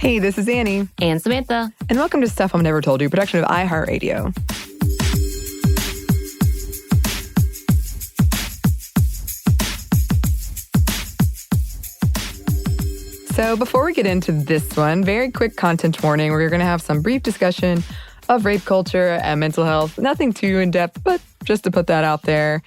Hey, this is Anney. And Samantha. And welcome to Stuff I've Never Told You, production of iHeartRadio. So before we get into this one, very quick content warning. We're going to have some brief discussion of rape culture and mental health. Nothing too in-depth, but just to put that out there.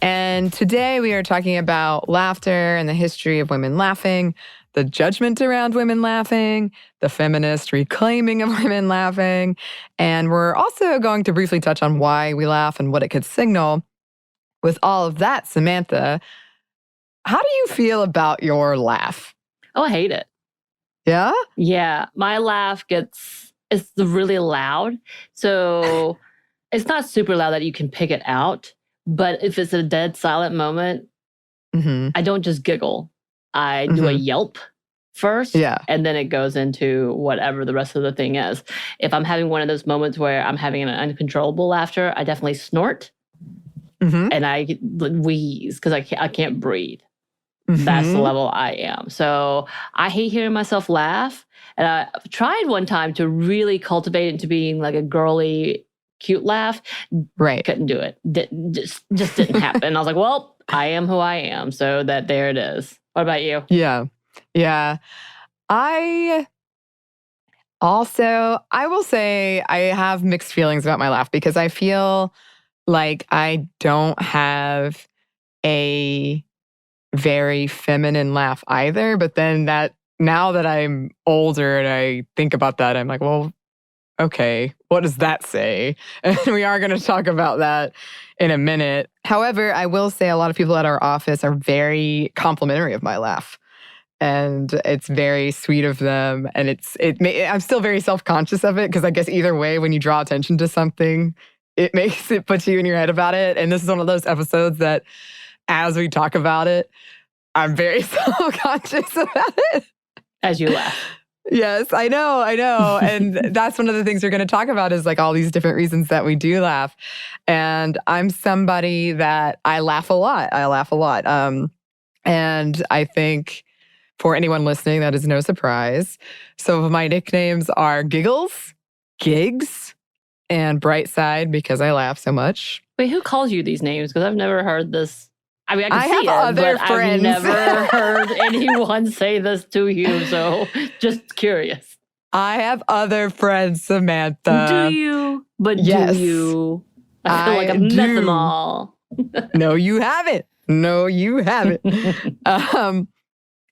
And today we are talking about laughter and the history of women laughing, the judgment around women laughing, the feminist reclaiming of women laughing. And we're also going to briefly touch on why we laugh and what it could signal. With all of that, Samantha, how do you feel about your laugh? Oh, I hate it. Yeah? Yeah. My laugh it's really loud. So it's not super loud that you can pick it out. But if it's a dead silent moment, I don't just giggle. I do a yelp first. Yeah. And then it goes into whatever the rest of the thing is. If I'm having one of those moments where I'm having an uncontrollable laughter, I definitely snort. And I wheeze because I can't breathe. That's the level I am. So I hate hearing myself laugh. And I tried one time to really cultivate it into being like a girly, cute laugh. Right. Couldn't do it. Just didn't happen. I was like, well, I am who I am. So there it is. What about you? Yeah. Yeah. I will say I have mixed feelings about my laugh because I feel like I don't have a very feminine laugh either. But then now that I'm older and I think about that, I'm like, well, okay, what does that say? And we are going to talk about that in a minute. However, I will say a lot of people at our office are very complimentary of my laugh. And it's very sweet of them. And I'm still very self-conscious of it because I guess either way, when you draw attention to something, it puts you in your head about it. And this is one of those episodes that as we talk about it, I'm very self-conscious about it. As you laugh. Yes, I know. And that's one of the things we're going to talk about is like all these different reasons that we do laugh. And I'm somebody that I laugh a lot. And I think for anyone listening, that is no surprise. So my nicknames are Giggles, Gigs, and Brightside because I laugh so much. Wait, who calls you these names? Because I've never heard this. I mean, I can see have it, other but friends. I've never heard anyone say this to you. So just curious. I have other friends, Samantha. Do you? But yes, do you? I feel like I've met them all. No, you haven't.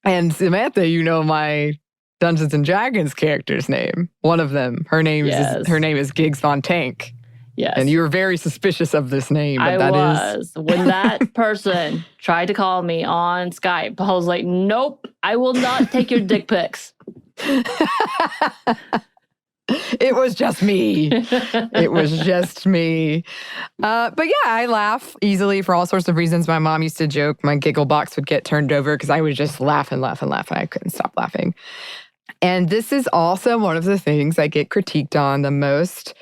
And Samantha, you know my Dungeons and Dragons character's name. One of them. Her name is Giggs Von Tank. Yes. And you were very suspicious of this name. But I was. When that person tried to call me on Skype, I was like, nope, I will not take your dick pics. It was just me. But yeah, I laugh easily for all sorts of reasons. My mom used to joke my giggle box would get turned over because I would just laugh and I couldn't stop laughing. And this is also one of the things I get critiqued on the most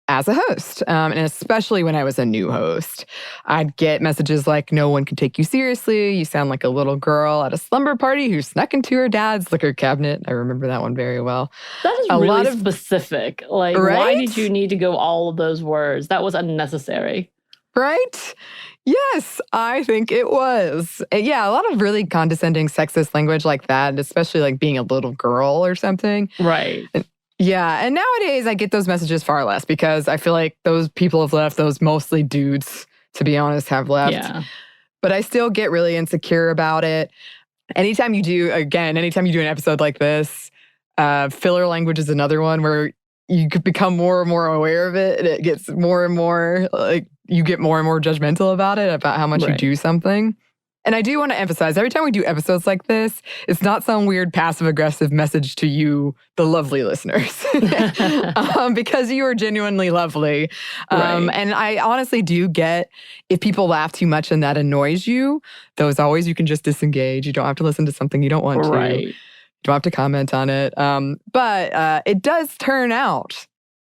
as a host, and especially when I was a new host. I'd get messages like, no one can take you seriously. You sound like a little girl at a slumber party who snuck into her dad's liquor cabinet. I remember that one very well. That is really specific. Like, right? Why did you need to go all of those words? That was unnecessary. Right? Yes, I think it was. Yeah, a lot of really condescending sexist language like that, especially like being a little girl or something. Right. Yeah, and nowadays I get those messages far less because I feel like those people have left, those mostly dudes, to be honest, have left. Yeah. But I still get really insecure about it. Anytime you do an episode like this, filler language is another one where you could become more and more aware of it. And it gets more and more, like, you get more and more judgmental about it, about how much you do something. And I do want to emphasize, every time we do episodes like this, it's not some weird passive-aggressive message to you, the lovely listeners, because you are genuinely lovely. And I honestly do get, if people laugh too much and that annoys you, you can just disengage. You don't have to listen to something you don't want to. Right. You don't have to comment on it. But it does turn out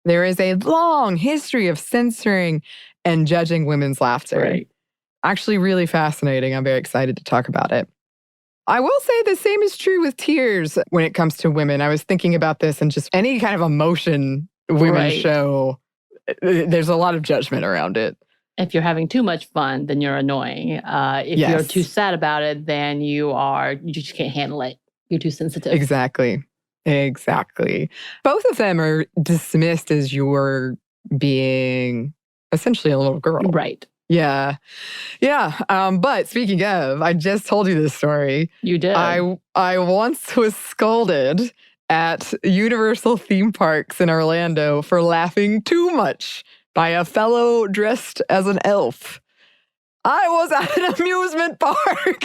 there is a long history of censoring and judging women's laughter. Right. Actually really fascinating. I'm very excited to talk about it. I will say the same is true with tears when it comes to women. I was thinking about this and just any kind of emotion women show, there's a lot of judgment around it. If you're having too much fun, then you're annoying. If you're too sad about it, then you just can't handle it. You're too sensitive. Exactly. Both of them are dismissed as you're being essentially a little girl. Right. Yeah. But speaking of, I just told you this story. You did. I once was scolded at Universal theme parks in Orlando for laughing too much by a fellow dressed as an elf. I was at an amusement park.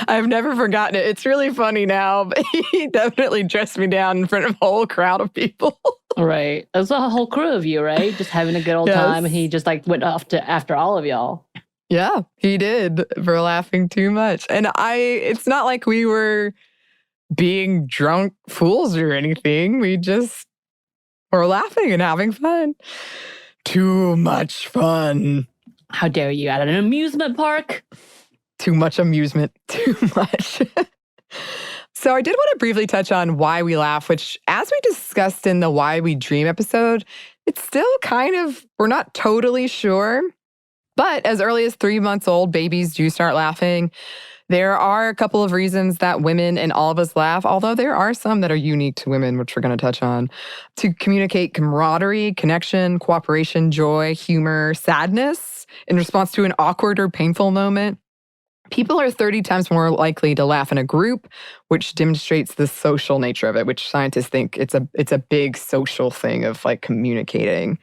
I've never forgotten it. It's really funny now, but he definitely dressed me down in front of a whole crowd of people. Right. It was a whole crew of you, right? Just having a good old time, and he just went off after all of y'all. Yeah, he did, for laughing too much. And it's not like we were being drunk fools or anything. We just were laughing and having fun. Too much fun. How dare you, at an amusement park? Too much amusement. Too much. So I did want to briefly touch on why we laugh, which, as we discussed in the Why We Dream episode, it's still we're not totally sure. But as early as 3 months old, babies do start laughing. There are a couple of reasons that women and all of us laugh, although there are some that are unique to women, which we're going to touch on. To communicate camaraderie, connection, cooperation, joy, humor, sadness in response to an awkward or painful moment. People are 30 times more likely to laugh in a group, which demonstrates the social nature of it, which scientists think it's a big social thing of communicating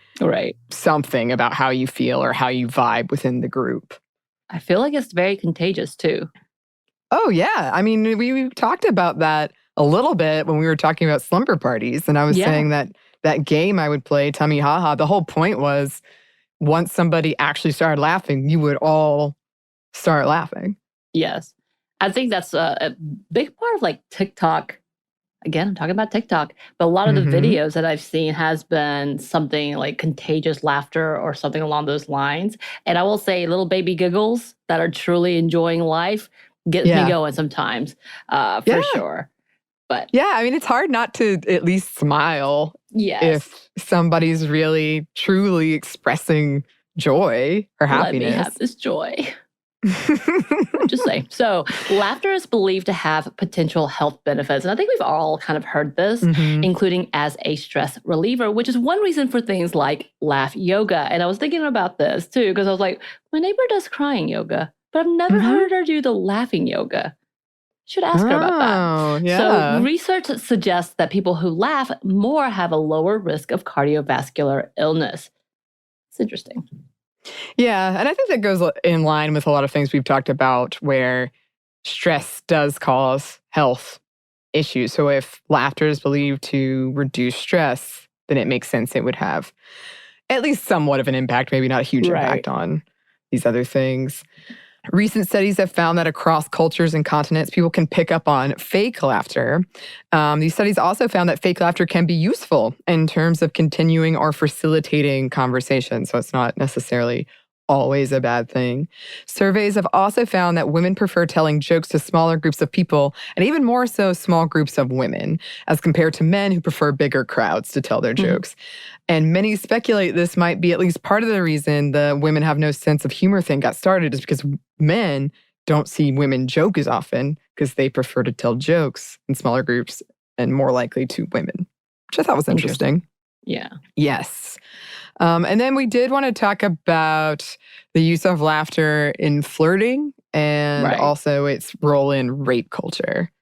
something about how you feel or how you vibe within the group. I feel like it's very contagious too. Oh, yeah. I mean, we talked about that a little bit when we were talking about slumber parties. And I was saying that game I would play, Tummy Haha, the whole point was once somebody actually started laughing, you would all start laughing. Yes. I think that's a big part of TikTok. Again, I'm talking about TikTok. But a lot of the videos that I've seen has been something like contagious laughter or something along those lines. And I will say little baby giggles that are truly enjoying life gets me going sometimes, for sure. But yeah, I mean, it's hard not to at least smile if somebody's really, truly expressing joy or happiness. Let me have this joy. Just say. So, laughter is believed to have potential health benefits. And I think we've all kind of heard this, including as a stress reliever, which is one reason for things like laugh yoga. And I was thinking about this too, because I was like, my neighbor does crying yoga, but I've never heard her do the laughing yoga. Should ask her about that. Yeah. So research suggests that people who laugh more have a lower risk of cardiovascular illness. It's interesting. Yeah, and I think that goes in line with a lot of things we've talked about where stress does cause health issues. So if laughter is believed to reduce stress, then it makes sense it would have at least somewhat of an impact, maybe not a huge impact on these other things. Recent studies have found that across cultures and continents, people can pick up on fake laughter. These studies also found that fake laughter can be useful in terms of continuing or facilitating conversation. So it's not necessarily always a bad thing. Surveys have also found that women prefer telling jokes to smaller groups of people, and even more so small groups of women, as compared to men who prefer bigger crowds to tell their jokes. And many speculate this might be at least part of the reason the women have no sense of humor thing got started, is because men don't see women joke as often because they prefer to tell jokes in smaller groups and more likely to women, which I thought was interesting. Yeah. Yes. And then we did want to talk about the use of laughter in flirting and also its role in rape culture.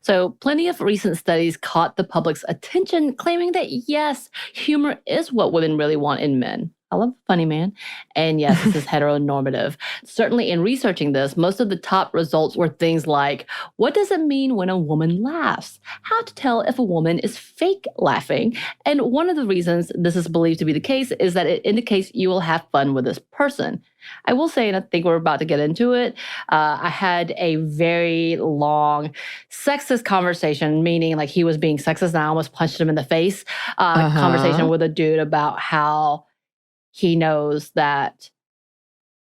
So plenty of recent studies caught the public's attention, claiming that, yes, humor is what women really want in men. I love a funny man. And yes, this is heteronormative. Certainly in researching this, most of the top results were things like, what does it mean when a woman laughs? How to tell if a woman is fake laughing? And one of the reasons this is believed to be the case is that it indicates you will have fun with this person. I will say, and I think we're about to get into it, I had a very long sexist conversation, meaning like he was being sexist and I almost punched him in the face, conversation with a dude about how he knows that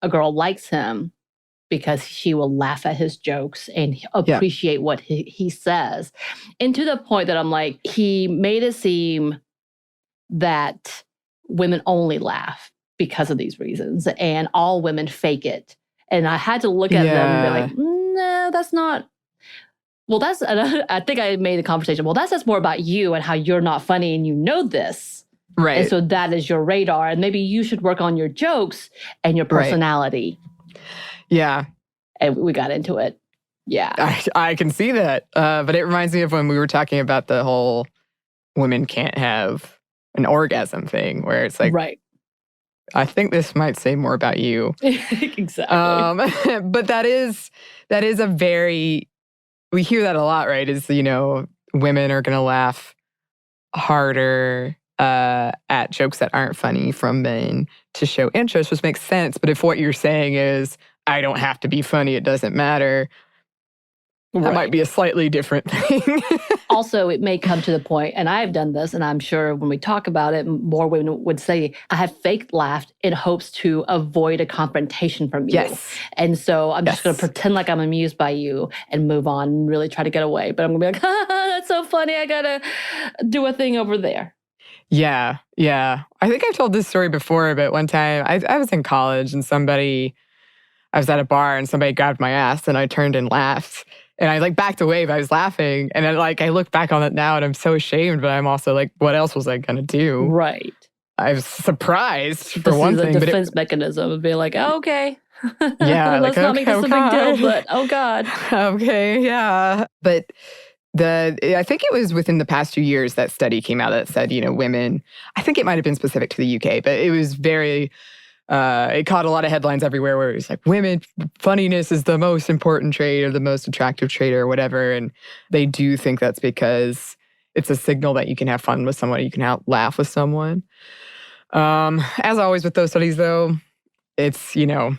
a girl likes him because she will laugh at his jokes and appreciate what he says. And to the point that I'm like, he made it seem that women only laugh because of these reasons and all women fake it. And I had to look at them and be like, no, that's not. Well, I think I made the conversation. Well, that's more about you and how you're not funny and you know this. Right. And so that is your radar. And maybe you should work on your jokes and your personality. Right. Yeah. And we got into it. Yeah. I can see that. But it reminds me of when we were talking about the whole women can't have an orgasm thing, where it's like, right. I think this might say more about you. Exactly. But that is a very, we hear that a lot, right? Is, women are going to laugh harder at jokes that aren't funny from men to show interest, which makes sense. But if what you're saying is, I don't have to be funny, it doesn't matter, that might be a slightly different thing. Also, it may come to the point, and I've done this, and I'm sure when we talk about it, more women would say, I have fake laughed in hopes to avoid a confrontation from you. Yes. And so I'm just going to pretend like I'm amused by you and move on and really try to get away. But I'm going to be like, that's so funny. I got to do a thing over there. Yeah. I think I've told this story before, but one time I was in college and I was at a bar and somebody grabbed my ass and I turned and laughed. And I backed away, but I was laughing. And then I look back on it now and I'm so ashamed, but I'm also like, what else was I going to do? Right. I was surprised for one thing. This is a defense mechanism of being like, oh, okay. Yeah. Let's not make this a big deal, but oh God. Okay, yeah. But I think it was within the past 2 years that study came out that said, women, I think it might have been specific to the UK, but it was very... it caught a lot of headlines everywhere where it was like, women, funniness is the most important trait or the most attractive trait or whatever. And they do think that's because it's a signal that you can have fun with someone, you can laugh with someone. As always with those studies, though, it's,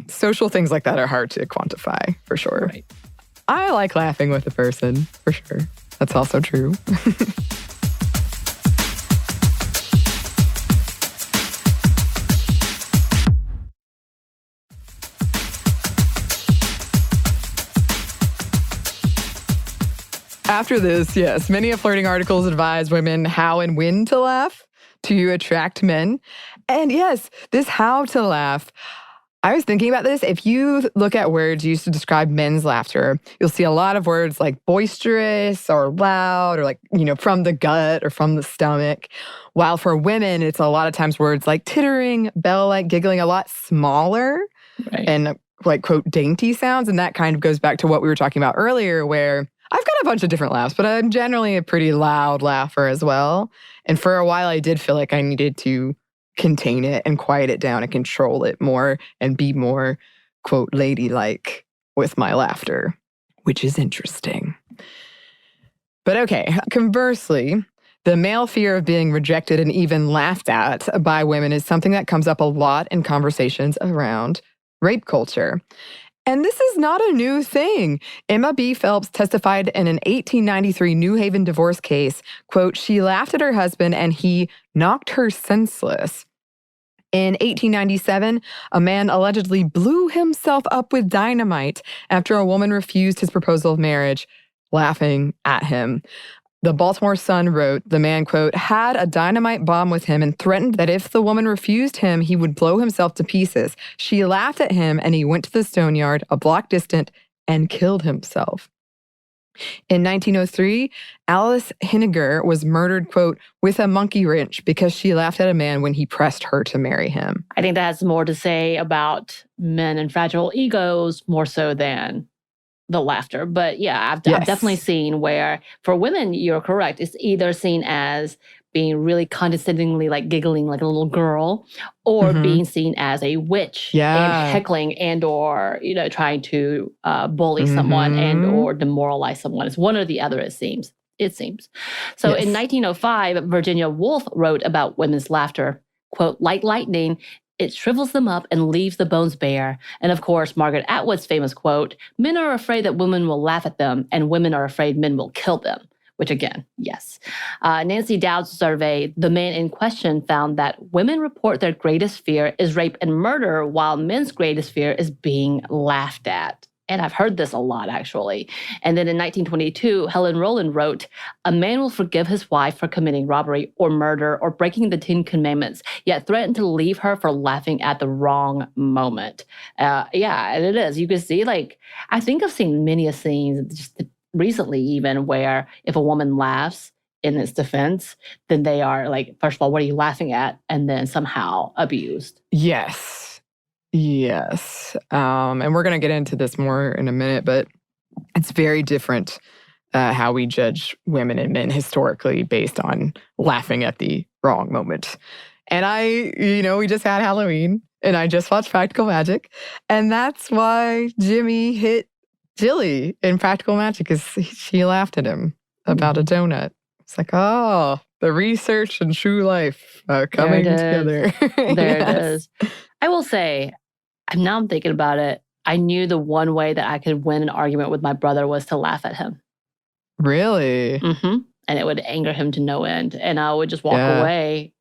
social things like that are hard to quantify, for sure. Right. I like laughing with a person, for sure. That's also true. After this, yes, many of Flirting articles advise women how and when to laugh to attract men. And yes, this how to laugh, I was thinking about this. If you look at words used to describe men's laughter, you'll see a lot of words like boisterous or loud or from the gut or from the stomach. While for women, it's a lot of times words like tittering, bell-like, giggling, a lot smaller and quote, dainty sounds. And that kind of goes back to what we were talking about earlier, where I've got a bunch of different laughs, but I'm generally a pretty loud laugher as well. And for a while, I did feel like I needed to contain it and quiet it down and control it more and be more, quote, ladylike with my laughter, which is interesting. But okay, conversely, the male fear of being rejected and even laughed at by women is something that comes up a lot in conversations around rape culture. And this is not a new thing. Emma B. Phelps testified in an 1893 New Haven divorce case, quote, she laughed at her husband and he knocked her senseless. In 1897, a man allegedly blew himself up with dynamite after a woman refused his proposal of marriage, laughing at him. The Baltimore Sun wrote, the man, quote, had a dynamite bomb with him and threatened that if the woman refused him, he would blow himself to pieces. She laughed at him and he went to the stone yard a block distant and killed himself. In 1903, Alicehinegar was murdered, quote, with a monkey wrench because she laughed at a man when he pressed her to marry him. I think that has more to say about men and fragile egos more so than the laughter. But yeah, I've definitely seen where for women, you're correct. It's either seen as being really condescendingly giggling like a little girl or being seen as a witch and heckling and or, trying to bully someone and or demoralize someone. It's one or the other, it seems. So in 1905, Virginia Woolf wrote about women's laughter, quote, like lightning, it shrivels them up and leaves the bones bare. And of course, Margaret Atwood's famous quote, men are afraid that women will laugh at them and women are afraid men will kill them, which again, yes. Nancy Dowd's survey, the man in question found that women report their greatest fear is rape and murder, while men's greatest fear is being laughed at. And I've heard this a lot, actually. And then in 1922, Helen Rowland wrote, "A man will forgive his wife for committing robbery or murder or breaking the 10 Commandments, yet threaten to leave her for laughing at the wrong moment." Yeah, and it is. You can see, like, I think I've seen many a scenes just recently even where if a woman laughs in its defense, then they are like, first of all, what are you laughing at? And then somehow abused. Yes. Yes. And we're going to get into this more in a minute, but it's very different how we judge women and men historically based on laughing at the wrong moment. And we just had Halloween and I just watched Practical Magic. And that's why Jimmy hit Jilly in Practical Magic, because she laughed at him about a donut. It's like, oh, the research and true life coming together. There it is. I will say, now I'm thinking about it, I knew the one way that I could win an argument with my brother was to laugh at him. Really? Mm-hmm. And it would anger him to no end. And I would just walk away,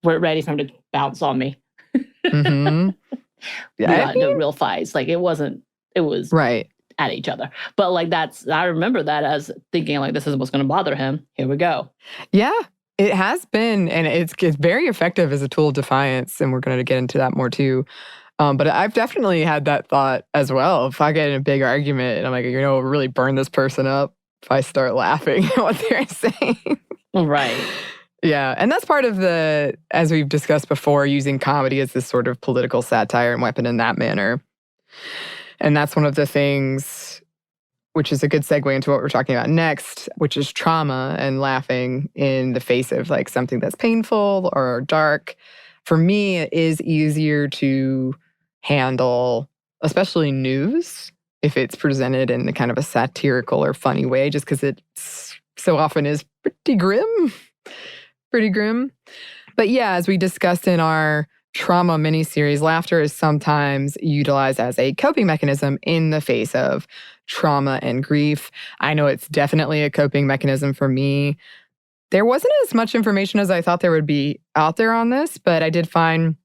ready for him to bounce on me. Mm-hmm. Yeah, no real fights. Like it was right at each other. But like I remember that as thinking like, this is what's going to bother him. Here we go. Yeah, it has been. And it's very effective as a tool of defiance. And we're going to get into that more too. But I've definitely had that thought as well. If I get in a big argument and I'm like, really burn this person up if I start laughing at what they're saying. Right. Yeah. And that's part of as we've discussed before, using comedy as this sort of political satire and weapon in that manner. And that's one of the things, which is a good segue into what we're talking about next, which is trauma and laughing in the face of like something that's painful or dark. For me, it is easier to handle, especially news, if it's presented in a kind of a satirical or funny way, just because it so often is pretty grim. But yeah, as we discussed in our trauma miniseries, laughter is sometimes utilized as a coping mechanism in the face of trauma and grief. I know it's definitely a coping mechanism for me. There wasn't as much information as I thought there would be out there on this, but I did find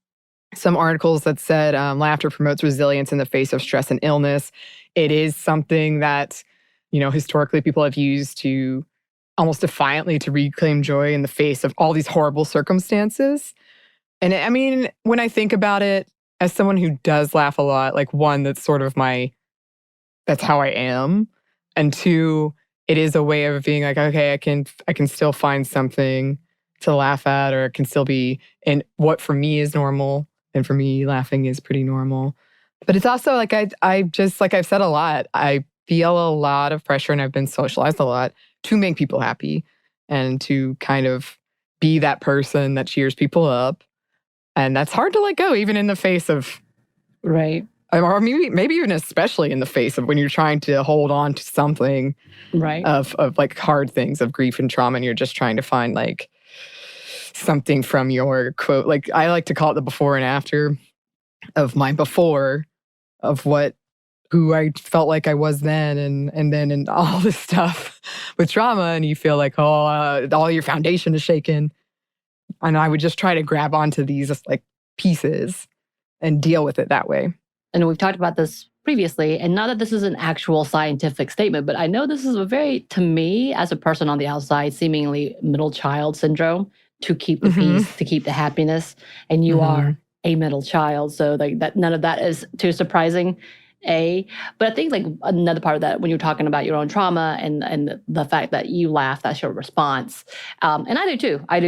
some articles that said laughter promotes resilience in the face of stress and illness. It is something that, historically people have used to almost defiantly to reclaim joy in the face of all these horrible circumstances. And I mean, when I think about it, as someone who does laugh a lot, like one, that's sort of that's how I am. And two, it is a way of being like, okay, I can still find something to laugh at, or it can still be in what for me is normal. And for me, laughing is pretty normal. But it's also like, I just, like I've said a lot, I feel a lot of pressure and I've been socialized a lot to make people happy and to kind of be that person that cheers people up. And that's hard to let go, even in the face of... Right. Or maybe even especially in the face of when you're trying to hold on to something right. of like hard things, of grief and trauma, and you're just trying to find like something from your quote. Like I like to call it the before and after of my before, of who I felt like I was then, and then and all this stuff with trauma, and you feel like, all your foundation is shaken. And I would just try to grab onto these like pieces and deal with it that way. And we've talked about this previously, and not that this is an actual scientific statement, but I know this is to me, as a person on the outside, seemingly middle child syndrome, to keep the peace, to keep the happiness. And you are a middle child, so like that, none of that is too surprising. But I think like another part of that, when you're talking about your own trauma and the fact that you laugh, that's your response. And I do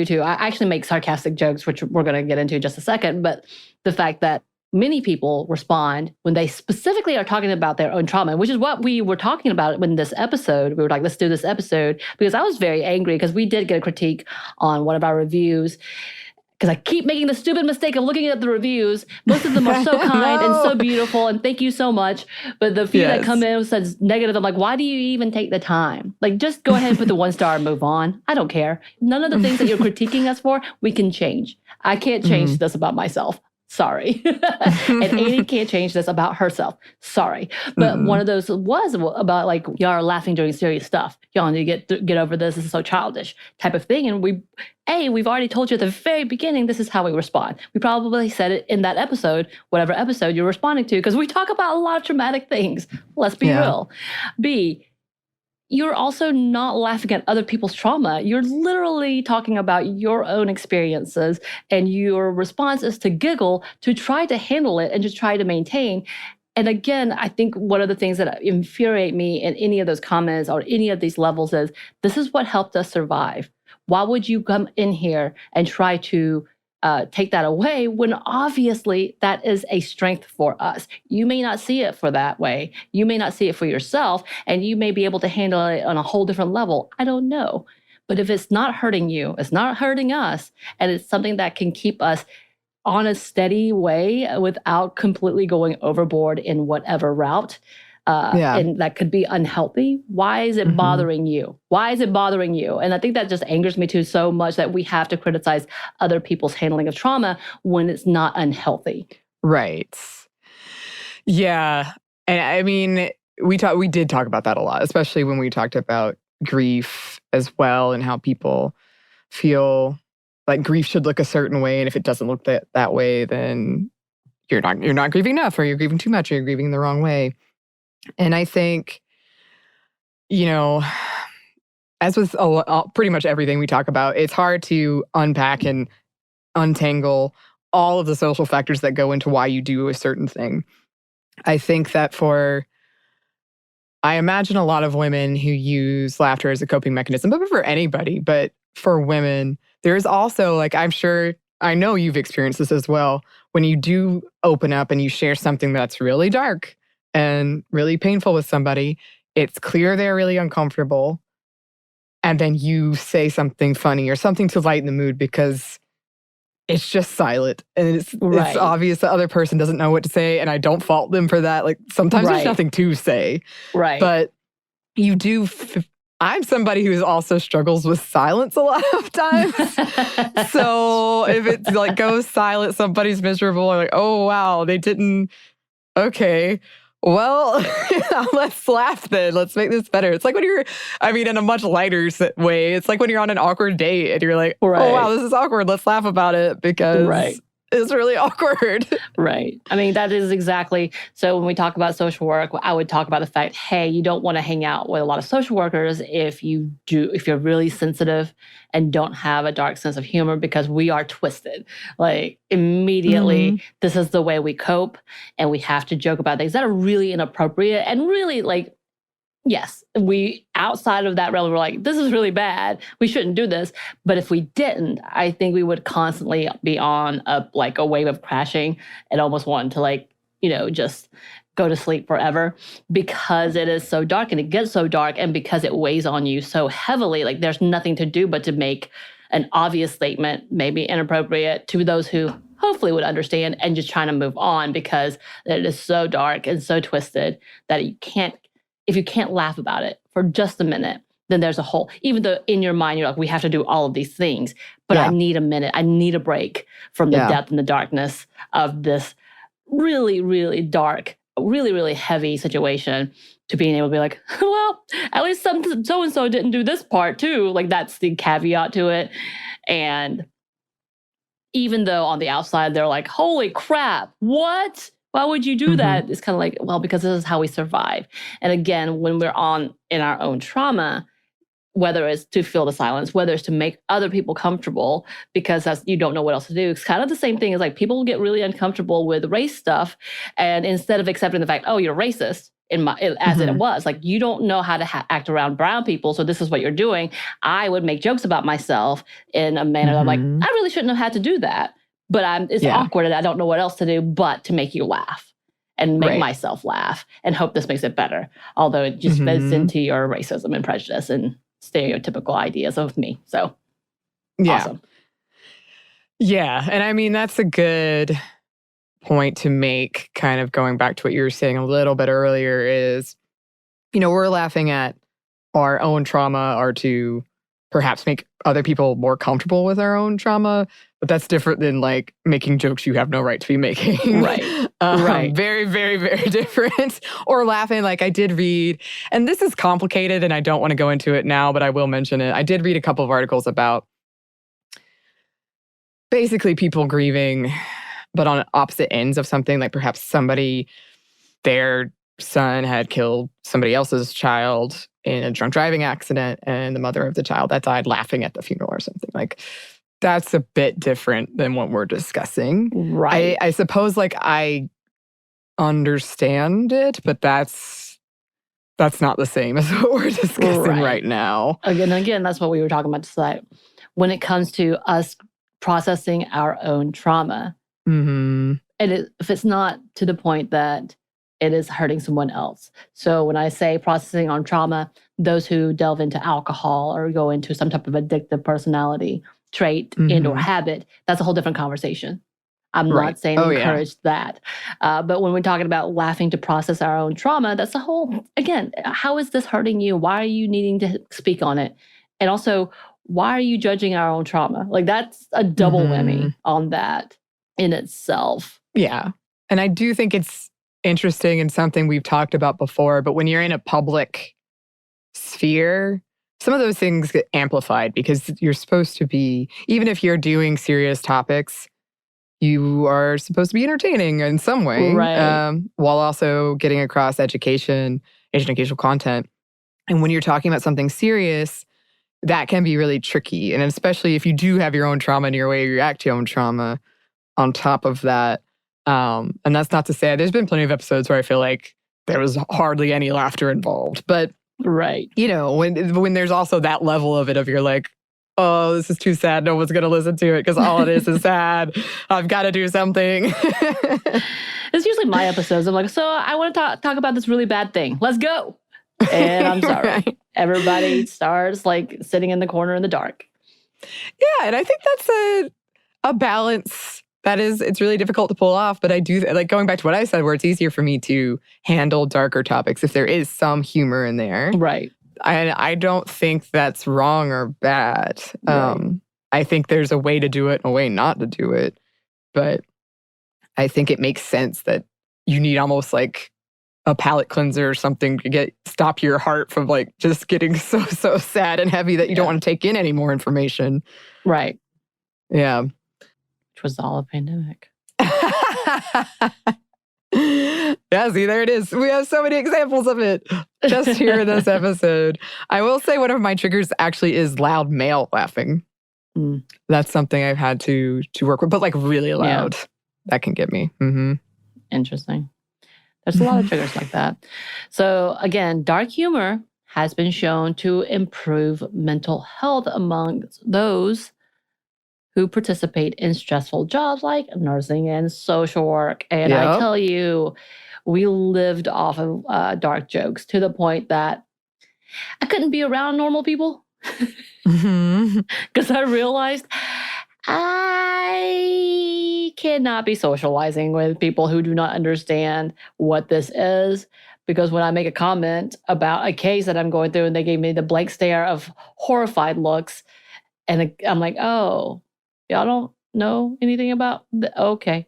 too. I actually make sarcastic jokes, which we're going to get into in just a second. But the fact that many people respond when they specifically are talking about their own trauma, which is what we were talking about in this episode. We were like, let's do this episode, because I was very angry because we did get a critique on one of our reviews. Because I keep making the stupid mistake of looking at the reviews. Most of them are so kind and so beautiful, and thank you so much. But the few that come in says negative, I'm like, why do you even take the time? Like, just go ahead and put the 1 star and move on. I don't care. None of the things that you're critiquing us for, we can change. I can't change this about myself. Sorry. And Anney can't change this about herself. Sorry. But one of those was about like, y'all are laughing during serious stuff. Y'all need to get over this. This is so childish type of thing. And we've already told you at the very beginning, this is how we respond. We probably said it in that episode, whatever episode you're responding to, because we talk about a lot of traumatic things. Let's be real. B, you're also not laughing at other people's trauma. You're literally talking about your own experiences, and your response is to giggle, to try to handle it, and to try to maintain. And again, I think one of the things that infuriate me in any of those comments or any of these levels is, this is what helped us survive. Why would you come in here and try to take that away when obviously that is a strength for us? You may not see it for that way. You may not see it for yourself, and you may be able to handle it on a whole different level. I don't know. But if it's not hurting you, it's not hurting us, and it's something that can keep us on a steady way without completely going overboard in whatever route, and that could be unhealthy. Why is it bothering you? Why is it bothering you? And I think that just angers me too so much, that we have to criticize other people's handling of trauma when it's not unhealthy. Right. Yeah. And I mean, we did talk about that a lot, especially when we talked about grief as well, and how people feel like grief should look a certain way, and if it doesn't look that way, then you're not grieving enough, or you're grieving too much, or you're grieving the wrong way. And I think, as with pretty much everything we talk about, it's hard to unpack and untangle all of the social factors that go into why you do a certain thing. I think that I imagine a lot of women who use laughter as a coping mechanism, but for anybody, but for women, there's also, like, I know you've experienced this as well, when you do open up and you share something that's really dark and really painful with somebody, it's clear they're really uncomfortable, and then you say something funny or something to lighten the mood because it's just silent, and it's obvious the other person doesn't know what to say, and I don't fault them for that. Like, sometimes there's nothing to say. Right. But you do... I'm somebody who also struggles with silence a lot of times. So if it's like goes silent, somebody's miserable, or like, oh, wow, they didn't... Okay. Well, let's laugh then. Let's make this better. It's like when in a much lighter way, it's like when you're on an awkward date and you're like, oh, wow, this is awkward. Let's laugh about it because it's really awkward. Right. I mean, that is exactly. So when we talk about social work, I would talk about the fact, hey, you don't want to hang out with a lot of social workers if you're really sensitive and don't have a dark sense of humor, because we are twisted. Like, immediately, this is the way we cope, and we have to joke about things that are really inappropriate and really, like, yes, we outside of that realm, we're like, this is really bad. We shouldn't do this. But if we didn't, I think we would constantly be on a wave of crashing and almost wanting to just go to sleep forever, because it is so dark, and it gets so dark, and because it weighs on you so heavily. Like, there's nothing to do but to make an obvious statement, maybe inappropriate, to those who hopefully would understand, and just trying to move on, because it is so dark and so twisted that if you can't laugh about it for just a minute, then there's a hole. Even though in your mind, you're like, we have to do all of these things, but I need a minute. I need a break from the depth and the darkness of this really, really dark, really, really heavy situation, to being able to be like, well, at least so-and-so didn't do this part too. Like, that's the caveat to it. And even though on the outside, they're like, holy crap, what? Why would you do that? It's kind of like, well, because this is how we survive. And again, when we're in our own trauma, whether it's to fill the silence, whether it's to make other people comfortable, because you don't know what else to do. It's kind of the same thing as, like, people get really uncomfortable with race stuff. And instead of accepting the fact, oh, you're racist, as it was, like, you don't know how to act around brown people, so this is what you're doing. I would make jokes about myself in a manner that I'm like, I really shouldn't have had to do that. But it's awkward, and I don't know what else to do but to make you laugh and make myself laugh and hope this makes it better. Although it just fits into your racism and prejudice and stereotypical ideas of me. So, awesome. Yeah. And I mean, that's a good point to make, kind of going back to what you were saying a little bit earlier, is, we're laughing at our own trauma, or to perhaps make other people more comfortable with our own trauma. But that's different than like making jokes you have no right to be making. Right. Right. Very, very, very different. Or laughing. Like I did read, and this is complicated and I don't want to go into it now, but I will mention it. I did read a couple of articles about basically people grieving, but on opposite ends of something, like perhaps somebody, their son had killed somebody else's child in a drunk driving accident, and the mother of the child that died laughing at the funeral or something. Like, that's a bit different than what we're discussing. Right. I suppose, like, I understand it, but that's not the same as what we're discussing right now. Again, that's what we were talking about tonight. When it comes to us processing our own trauma, Mm-hmm. if it's not to the point that it is hurting someone else. So when I say processing on trauma, those who delve into alcohol or go into some type of addictive personality trait and or habit, that's a whole different conversation. I'm not saying encourage that. But when we're talking about laughing to process our own trauma, that's a whole, again, how is this hurting you? Why are you needing to speak on it? And also, why are you judging our own trauma? Like, that's a double whammy on that in itself. Yeah. And I do think it's interesting and something we've talked about before, but when you're in a public sphere, some of those things get amplified because you're supposed to be, even if you're doing serious topics, you are supposed to be entertaining in some way, while also getting across educational content. And when you're talking about something serious, that can be really tricky. And especially if you do have your own trauma and your way you react to your own trauma on top of that. And that's not to say, there's been plenty of episodes where I feel like there was hardly any laughter involved. But, you know, when there's also that level of it, of you're like, oh, this is too sad. No one's going to listen to it because all it is sad. I've got to do something. It's usually my episodes. I'm like, so I want to talk about this really bad thing. Let's go. And I'm sorry. Everybody starts like sitting in the corner in the dark. Yeah, and I think that's a balance. It's really difficult to pull off, but I do, like going back to what I said, where it's easier for me to handle darker topics if there is some humor in there. Right. I don't think that's wrong or bad. I think there's a way to do it and a way not to do it. But I think it makes sense that you need almost like a palate cleanser or something to stop your heart from like just getting so sad and heavy that you don't want to take in any more information. Right. Yeah. Which was all a pandemic. Yeah, see, there it is. We have so many examples of it just here in this episode. I will say one of my triggers actually is loud male laughing. That's something I've had to work with, but like really loud. Yeah. That can get me. Interesting. There's a lot of triggers like that. So again, dark humor has been shown to improve mental health among those who participate in stressful jobs like nursing and social work. And I tell you, we lived off of dark jokes to the point that I couldn't be around normal people because I realized I cannot be socializing with people who do not understand what this is. Because when I make a comment about a case that I'm going through and they gave me the blank stare of horrified looks, and I'm like, oh, y'all don't know anything about okay,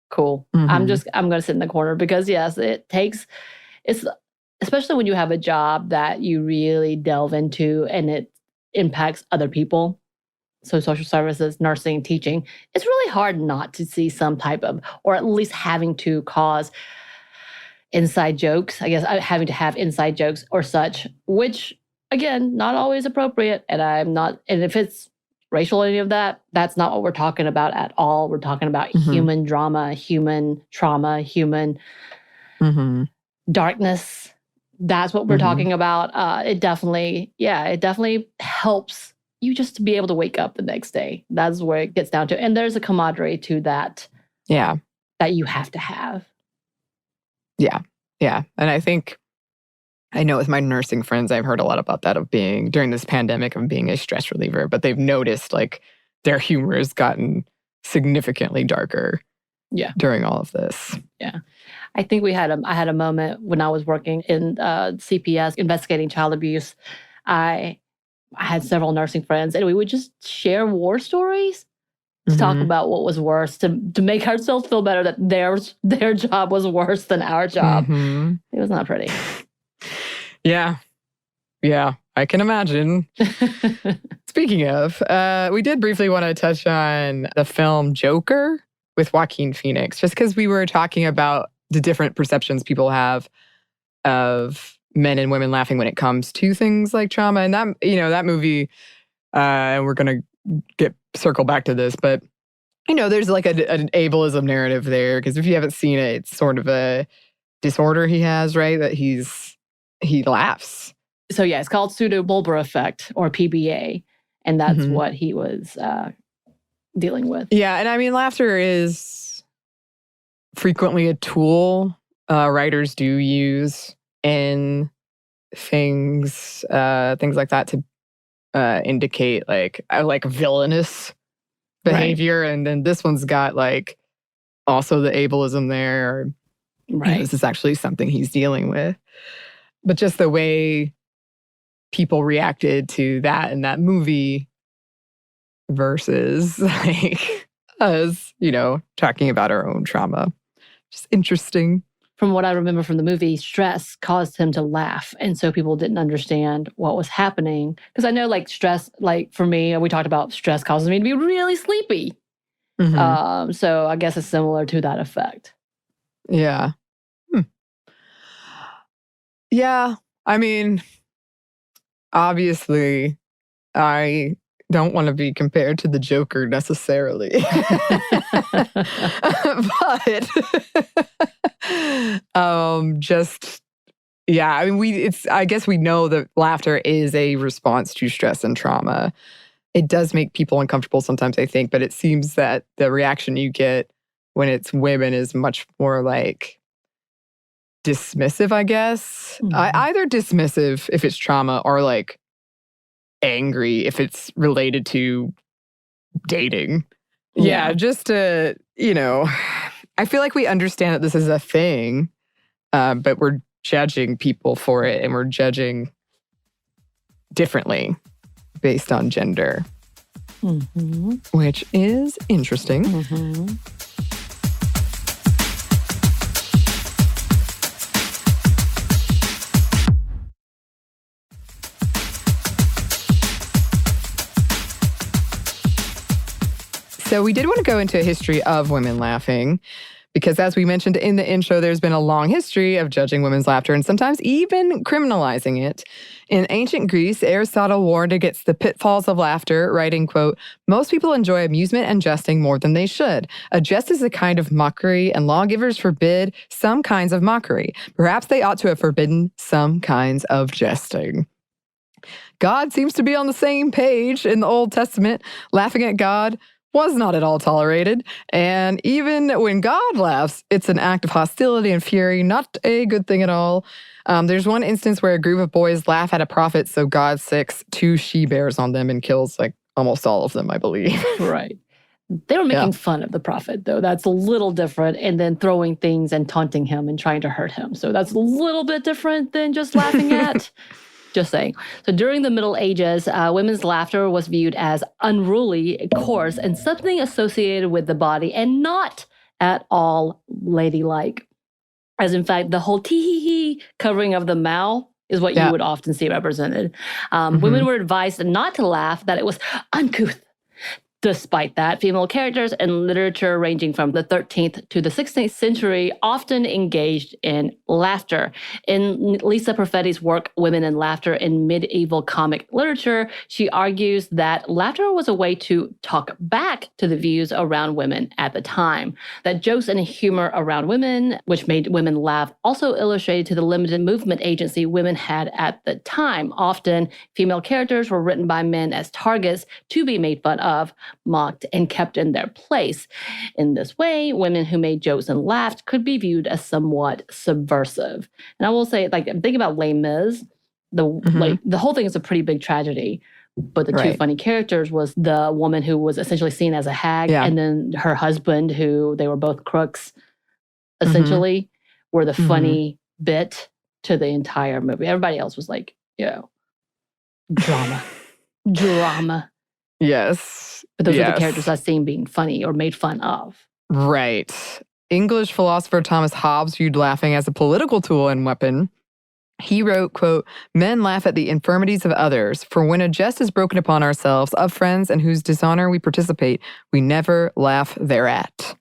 cool. I'm going to sit in the corner because yes, it's especially when you have a job that you really delve into and it impacts other people. So social services, nursing, teaching, it's really hard not to see some type of, or at least having to cause inside jokes, I guess, having to have inside jokes or such, which again, not always appropriate. And if it's racial, any of that, that's not what we're talking about at all. We're talking about human drama, human trauma, human darkness. That's what we're talking about. It definitely helps you just to be able to wake up the next day. That's where it gets down to. And there's a camaraderie to that. Yeah. That you have to have. Yeah. Yeah. And I know with my nursing friends, I've heard a lot about that, of being, during this pandemic, of being a stress reliever, but they've noticed like their humor has gotten significantly darker during all of this. Yeah. I think I had a moment when I was working in CPS, investigating child abuse. I had several nursing friends and we would just share war stories. to talk about what was worse, to make ourselves feel better that their job was worse than our job. It was not pretty. Yeah. Yeah, I can imagine. Speaking of, we did briefly want to touch on the film Joker with Joaquin Phoenix, just because we were talking about the different perceptions people have of men and women laughing when it comes to things like trauma. And that, that movie, and we're going to circle back to this, but, there's like an ableism narrative there, because if you haven't seen it, it's sort of a disorder he has, right? That he laughs. So yeah, it's called pseudobulbar effect, or PBA. And that's what he was dealing with. Yeah, and I mean, laughter is frequently a tool writers do use in things like that to indicate like villainous behavior. Right. And then this one's got like also the ableism there. Right. This is actually something he's dealing with. But just the way people reacted to that in that movie versus like us, talking about our own trauma. Just interesting. From what I remember from the movie, stress caused him to laugh. And so people didn't understand what was happening. Because I know like stress, like for me, we talked about stress causes me to be really sleepy. So I guess it's similar to that effect. Yeah. Yeah. I mean, obviously, I don't want to be compared to the Joker necessarily. But yeah, I mean, I guess we know that laughter is a response to stress and trauma. It does make people uncomfortable sometimes, I think, but it seems that the reaction you get when it's women is much more like dismissive, I guess. Either dismissive if it's trauma, or like angry if it's related to dating. Yeah, just to, I feel like we understand that this is a thing, but we're judging people for it, and we're judging differently based on gender, which is interesting. So we did want to go into a history of women laughing, because as we mentioned in the intro, there's been a long history of judging women's laughter and sometimes even criminalizing it. In ancient Greece, Aristotle warned against the pitfalls of laughter, writing, quote, "Most people enjoy amusement and jesting more than they should. A jest is a kind of mockery, and lawgivers forbid some kinds of mockery. Perhaps they ought to have forbidden some kinds of jesting." God seems to be on the same page in the Old Testament. Laughing at God was not at all tolerated. And even when God laughs, it's an act of hostility and fury, not a good thing at all. There's one instance where a group of boys laugh at a prophet, so God sicks 2 she-bears on them and kills like almost all of them, I believe. Right. They were making fun of the prophet, though. That's a little different. And then throwing things and taunting him and trying to hurt him. So that's a little bit different than just laughing at. Just saying. So during the Middle Ages, women's laughter was viewed as unruly, coarse, and something associated with the body, and not at all ladylike. As in fact, the whole tee-hee-hee covering of the mouth is what you would often see represented. Women were advised not to laugh, that it was uncouth. Despite that, female characters in literature ranging from the 13th to the 16th century often engaged in laughter. In Lisa Perfetti's work, Women and Laughter in Medieval Comic Literature, she argues that laughter was a way to talk back to the views around women at the time. That jokes and humor around women, which made women laugh, also illustrated to the limited movement agency women had at the time. Often, female characters were written by men as targets to be made fun of, mocked, and kept in their place. In this way, women who made jokes and laughed could be viewed as somewhat subversive. And I will say, like, think about Les Mis. The whole thing is a pretty big tragedy. But the two funny characters was the woman who was essentially seen as a hag, and then her husband, who they were both crooks, essentially, were the funny bit to the entire movie. Everybody else was like, drama. Yes. But those are the characters I've seen being funny or made fun of. Right. English philosopher Thomas Hobbs viewed laughing as a political tool and weapon. He wrote, quote, "Men laugh at the infirmities of others, for when a jest is broken upon ourselves, of friends in whose dishonor we participate, we never laugh thereat."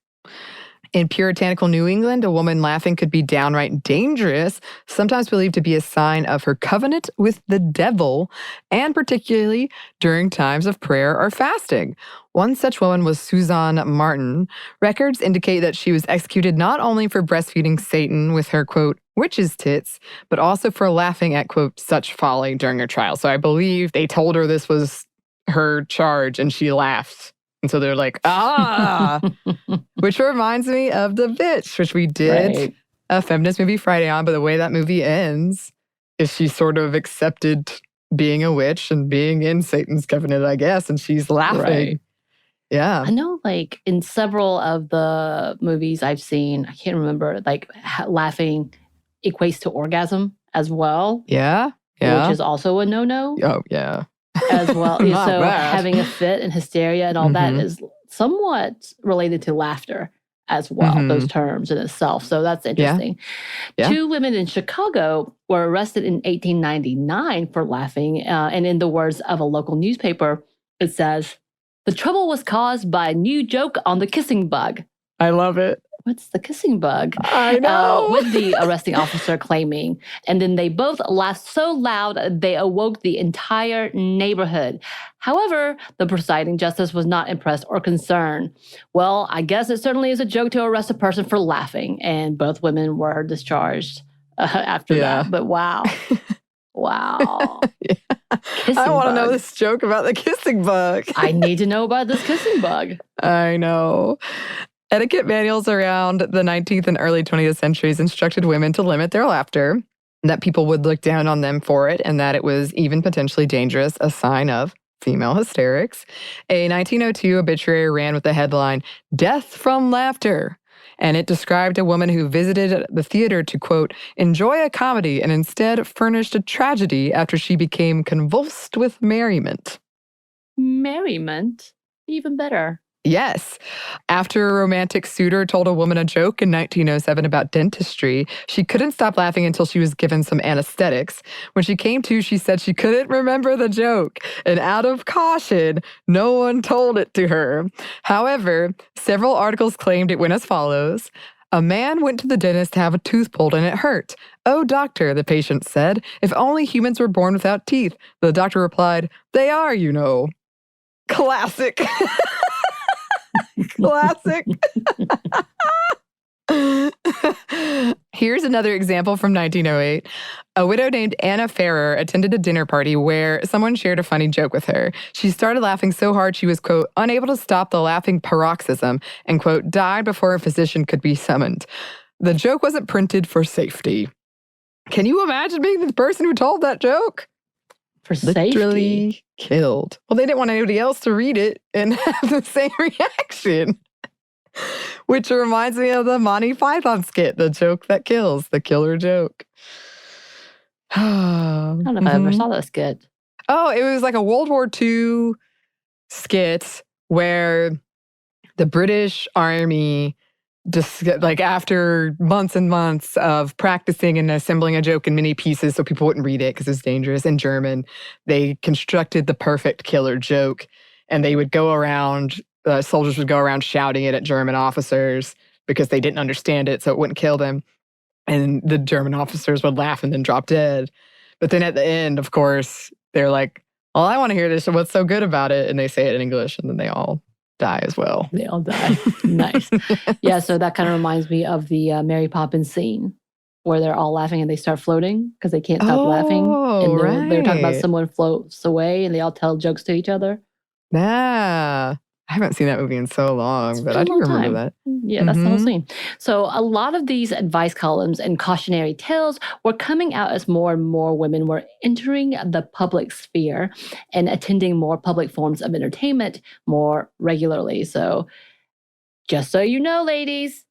In puritanical New England, a woman laughing could be downright dangerous, sometimes believed to be a sign of her covenant with the devil, and particularly during times of prayer or fasting. One such woman was Susan Martin. Records indicate that she was executed not only for breastfeeding Satan with her, quote, "witch's tits," but also for laughing at, quote, "such folly" during her trial. So I believe they told her this was her charge and she laughed. And so they're like, which reminds me of The Bitch, which we did a feminist movie Friday on. But the way that movie ends is she sort of accepted being a witch and being in Satan's covenant, I guess. And she's laughing. Right. Yeah. I know, like, in several of the movies I've seen, I can't remember, like, laughing equates to orgasm as well. Yeah. Which is also a no-no. Oh, yeah. As well. So having a fit and hysteria and all that is somewhat related to laughter as well, those terms in itself. So that's interesting. Yeah. 2 women in Chicago were arrested in 1899 for laughing. And in the words of a local newspaper, it says, "The trouble was caused by a new joke on the kissing bug." I love it. What's the kissing bug? I know. With the arresting officer claiming. And then they both laughed so loud they awoke the entire neighborhood. However, the presiding justice was not impressed or concerned. "Well, I guess it certainly is a joke to arrest a person for laughing." And both women were discharged after that. But wow. Wow. I want to know this joke about the kissing bug. I need to know about this kissing bug. I know. Etiquette manuals around the 19th and early 20th centuries instructed women to limit their laughter, that people would look down on them for it, and that it was even potentially dangerous, a sign of female hysterics. A 1902 obituary ran with the headline, "Death from Laughter," and it described a woman who visited the theater to, quote, "enjoy a comedy and instead furnished a tragedy after she became convulsed with merriment." Merriment? Even better. Yes. After a romantic suitor told a woman a joke in 1907 about dentistry, she couldn't stop laughing until she was given some anesthetics. When she came to, she said she couldn't remember the joke, and out of caution, no one told it to her. However, several articles claimed it went as follows. "A man went to the dentist to have a tooth pulled and it hurt. 'Oh, doctor,' the patient said, 'if only humans were born without teeth.' The doctor replied, 'They are, you know.'" Classic. Classic. Here's another example from 1908. A widow named Anna Ferrer attended a dinner party where someone shared a funny joke with her. She started laughing so hard she was, quote, "unable to stop the laughing paroxysm," and, quote, "died before a physician could be summoned." The joke wasn't printed for safety. Can you imagine being the person who told that joke? For literally safety. Killed. Well, they didn't want anybody else to read it and have the same reaction. Which reminds me of the Monty Python skit, "The Joke That Kills," the killer joke. I don't know if I ever saw that skit. Oh, it was like a World War II skit where the British Army, like after months and months of practicing and assembling a joke in many pieces so people wouldn't read it because it's dangerous in German, they constructed the perfect killer joke. And they would go around, soldiers would go around shouting it at German officers because they didn't understand it, so it wouldn't kill them. And the German officers would laugh and then drop dead. But then at the end, of course, they're like, "Well, I want to hear this. What's so good about it?" And they say it in English, and then they all die as well. They all die. Nice. Yeah, so that kind of reminds me of the Mary Poppins scene where they're all laughing and they start floating because they can't stop laughing. And they're talking about someone floats away and they all tell jokes to each other. Yeah. I haven't seen that movie in so long, but I do remember that. Yeah, that's the whole scene. So a lot of these advice columns and cautionary tales were coming out as more and more women were entering the public sphere and attending more public forms of entertainment more regularly. So just so you know, ladies,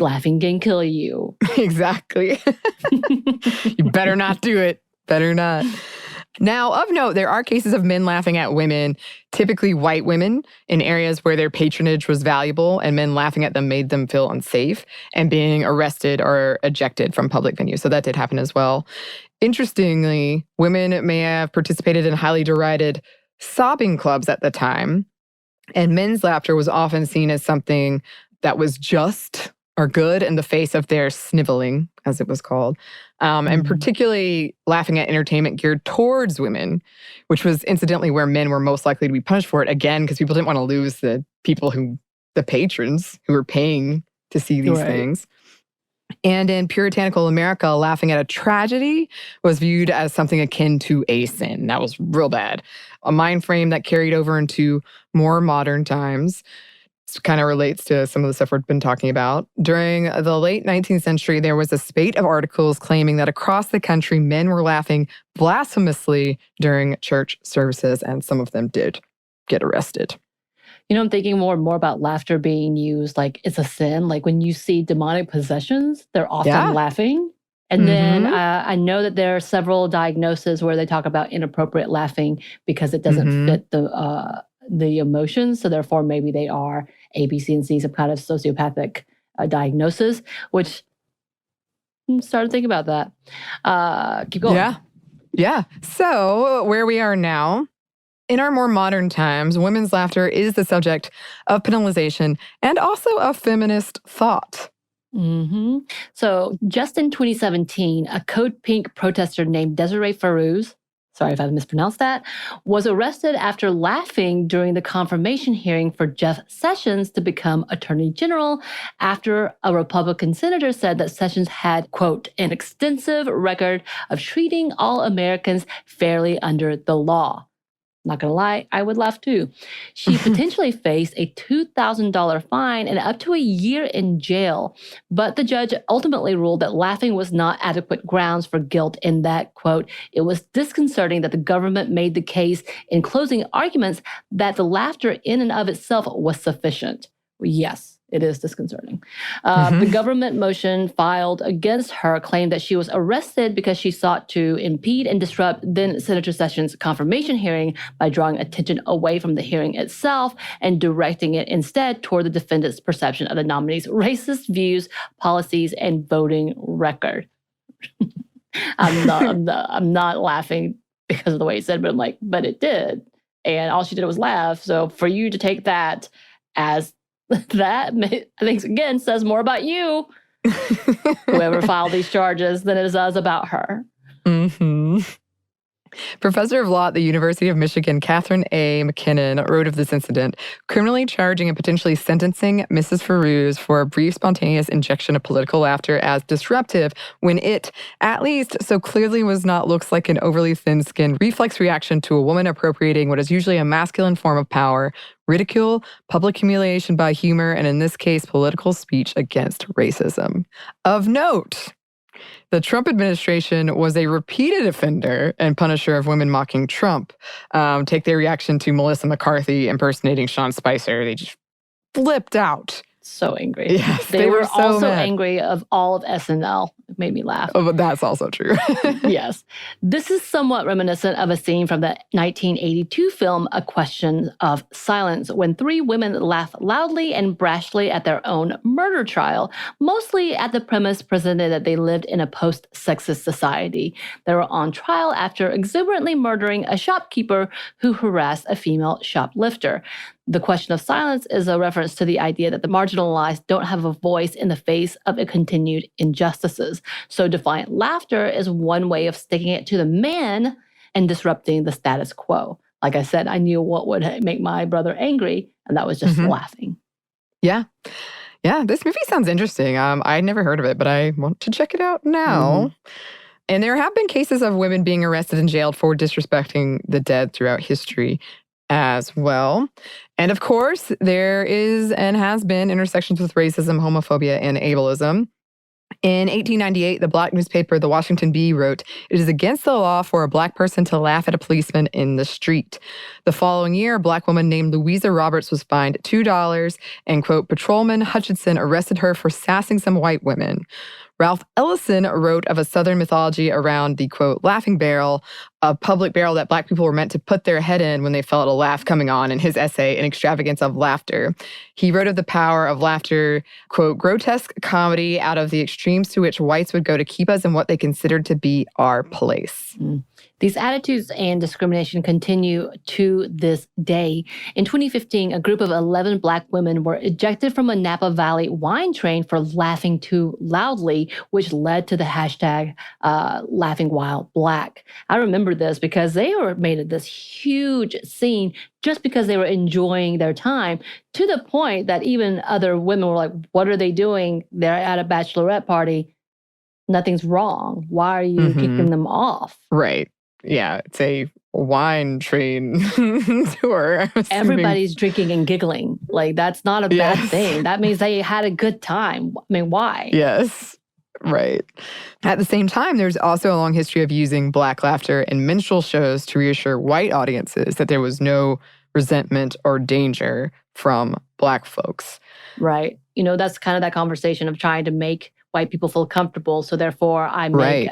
laughing can kill you. Exactly. You better not do it. Better not. Now, of note, there are cases of men laughing at women, typically white women, in areas where their patronage was valuable, and men laughing at them made them feel unsafe and being arrested or ejected from public venues. So that did happen as well. Interestingly, women may have participated in highly derided sobbing clubs at the time, and men's laughter was often seen as something that was just or good in the face of their sniveling, as it was called, and particularly laughing at entertainment geared towards women, which was incidentally where men were most likely to be punished for it, again, because people didn't want to lose the patrons who were paying to see these things. And in puritanical America, laughing at a tragedy was viewed as something akin to a sin. That was real bad. A mind frame that carried over into more modern times. This kind of relates to some of the stuff we've been talking about. During the late 19th century, there was a spate of articles claiming that across the country, men were laughing blasphemously during church services, and some of them did get arrested. You know, I'm thinking more and more about laughter being used like it's a sin. Like when you see demonic possessions, they're often laughing. And then I know that there are several diagnoses where they talk about inappropriate laughing because it doesn't fit the emotions. So therefore, maybe they are A, B, C, and C, some kind of sociopathic diagnosis, which I'm starting to think about that. Keep going. Yeah. So where we are now, in our more modern times, women's laughter is the subject of penalization and also of feminist thought. So just in 2017, a Code Pink protester named Desiree Farooz, sorry if I mispronounced that, was arrested after laughing during the confirmation hearing for Jeff Sessions to become Attorney General after a Republican senator said that Sessions had, quote, an extensive record of treating all Americans fairly under the law. Not gonna lie, I would laugh too. She potentially faced a $2,000 fine and up to a year in jail. But the judge ultimately ruled that laughing was not adequate grounds for guilt and that, quote, it was disconcerting that the government made the case in closing arguments that the laughter in and of itself was sufficient. Yes. It is disconcerting. The government motion filed against her claimed that she was arrested because she sought to impede and disrupt then Senator Sessions' confirmation hearing by drawing attention away from the hearing itself and directing it instead toward the defendant's perception of the nominee's racist views, policies, and voting record. I'm not laughing because of the way he said, but I'm like, but it did. And all she did was laugh. So for you to take that as that, I think, again, says more about you, whoever filed these charges, than it does about her. Professor of law at the University of Michigan, Catherine A. McKinnon, wrote of this incident, criminally charging and potentially sentencing Mrs. Farooz for a brief spontaneous injection of political laughter as disruptive when it, at least so clearly was not looks like an overly thin-skinned reflex reaction to a woman appropriating what is usually a masculine form of power, ridicule, public humiliation by humor, and in this case, political speech against racism. Of note, the Trump administration was a repeated offender and punisher of women mocking Trump. Take their reaction to Melissa McCarthy impersonating Sean Spicer. They just flipped out. So angry. Yes, they were so also mad. Angry of all of SNL. It made me laugh. Oh, but that's also true. Yes. This is somewhat reminiscent of a scene from the 1982 film A Question of Silence, when three women laugh loudly and brashly at their own murder trial, mostly at the premise presented that they lived in a post-sexist society. They were on trial after exuberantly murdering a shopkeeper who harassed a female shoplifter. The question of silence is a reference to the idea that the marginalized don't have a voice in the face of continued injustices. So defiant laughter is one way of sticking it to the man and disrupting the status quo. Like I said, I knew what would make my brother angry, and that was just laughing. Yeah. Yeah, this movie sounds interesting. I'd never heard of it, but I want to check it out now. And there have been cases of women being arrested and jailed for disrespecting the dead throughout history as well. And of course, there is and has been intersections with racism, homophobia, and ableism. In 1898, the Black newspaper The Washington Bee wrote, "It is against the law for a Black person to laugh at a policeman in the street." The following year, a Black woman named Louisa Roberts was fined $2 and, quote, Patrolman Hutchinson arrested her for sassing some white women. Ralph Ellison wrote of a Southern mythology around the, quote, laughing barrel, a public barrel that Black people were meant to put their head in when they felt a laugh coming on in his essay, An Extravagance of Laughter. He wrote of the power of laughter, quote, grotesque comedy out of the extremes to which whites would go to keep us in what they considered to be our place. These attitudes and discrimination continue to this day. In 2015, a group of 11 Black women were ejected from a Napa Valley wine train for laughing too loudly, which led to the hashtag laughing while Black. I remember this because they were made of this huge scene just because they were enjoying their time, to the point that even other women were like, what are they doing? They're at a bachelorette party. Nothing's wrong. Why are you kicking them off? Right. Yeah, it's a wine train tour. Everybody's drinking and giggling. Like, that's not a bad thing. That means they had a good time. I mean, why? Yes, right. At the same time, there's also a long history of using Black laughter in minstrel shows to reassure white audiences that there was no resentment or danger from Black folks. Right. You know, that's kind of that conversation of trying to make white people feel comfortable. So therefore, I make,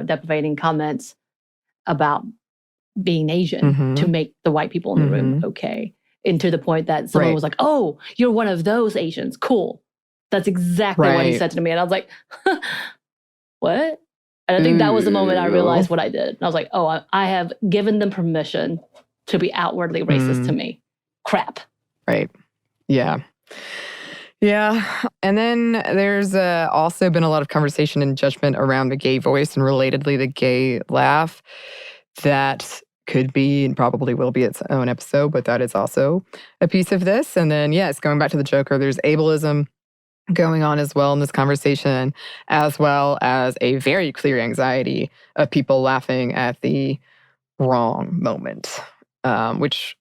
deprecating comments about being Asian to make the white people in the room okay. And to the point that someone was like, oh, you're one of those Asians. Cool. That's exactly what he said to me. And I was like, what? And I think that was the moment I realized what I did. And I was like, oh, I have given them permission to be outwardly racist to me. Crap. Right. Yeah. Yeah. And then there's also been a lot of conversation and judgment around the gay voice and relatedly the gay laugh. That could be and probably will be its own episode, but that is also a piece of this. And then, yes, going back to the Joker, there's ableism going on as well in this conversation, as well as a very clear anxiety of people laughing at the wrong moment, which,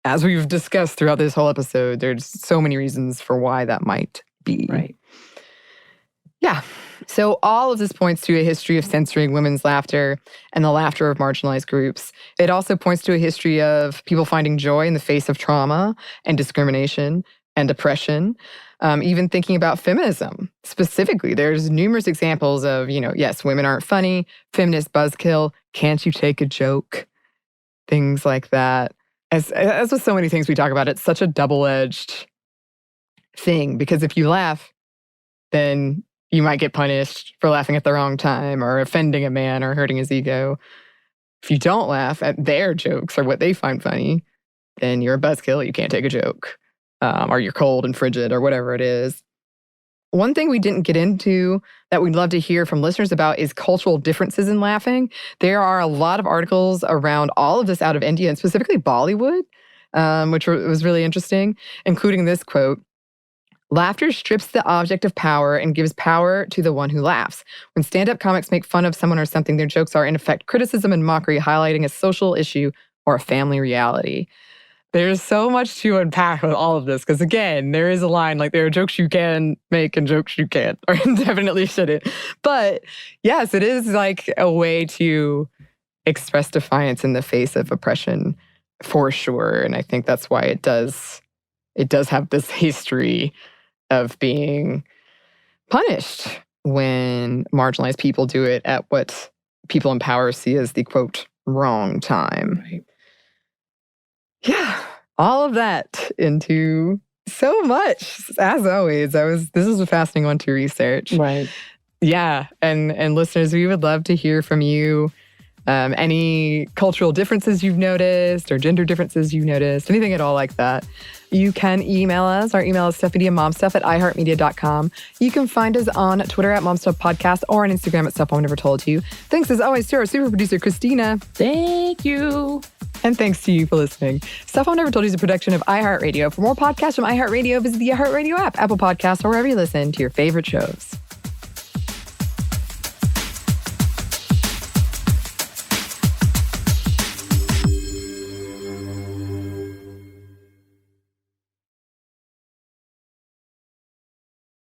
as we've discussed throughout this whole episode, there's so many reasons for why that might be. Right. Yeah. So all of this points to a history of censoring women's laughter and the laughter of marginalized groups. It also points to a history of people finding joy in the face of trauma and discrimination and oppression. Even thinking about feminism specifically, there's numerous examples of, yes, women aren't funny, feminist buzzkill, can't you take a joke? Things like that. As with so many things we talk about, it's such a double-edged thing because if you laugh, then you might get punished for laughing at the wrong time or offending a man or hurting his ego. If you don't laugh at their jokes or what they find funny, then you're a buzzkill, you can't take a joke. Or you're cold and frigid or whatever it is. One thing we didn't get into that we'd love to hear from listeners about is cultural differences in laughing. There are a lot of articles around all of this out of India and specifically Bollywood, which was really interesting, including this quote. Laughter strips the object of power and gives power to the one who laughs. When stand-up comics make fun of someone or something, their jokes are in effect criticism and mockery, highlighting a social issue or a family reality. There's so much to unpack with all of this because, again, there is a line like there are jokes you can make and jokes you can't or definitely shouldn't. But yes, it is like a way to express defiance in the face of oppression for sure. And I think that's why it does have this history of being punished when marginalized people do it at what people in power see as the, quote, wrong time. Right. Yeah, all of that into so much, as always. This was a fascinating one to research. Right. Yeah, and listeners, we would love to hear from you. Any cultural differences you've noticed or gender differences you've noticed, anything at all like that. You can email us. Our email is stuffmediamomstuff@iheartmedia.com. You can find us on Twitter at momstuffpodcast or on Instagram at Stuff Mom Never Told You. Thanks as always to our super producer, Christina. Thank you. And thanks to you for listening. Stuff Mom Never Told You is a production of iHeartRadio. For more podcasts from iHeartRadio, visit the iHeartRadio app, Apple Podcasts, or wherever you listen to your favorite shows.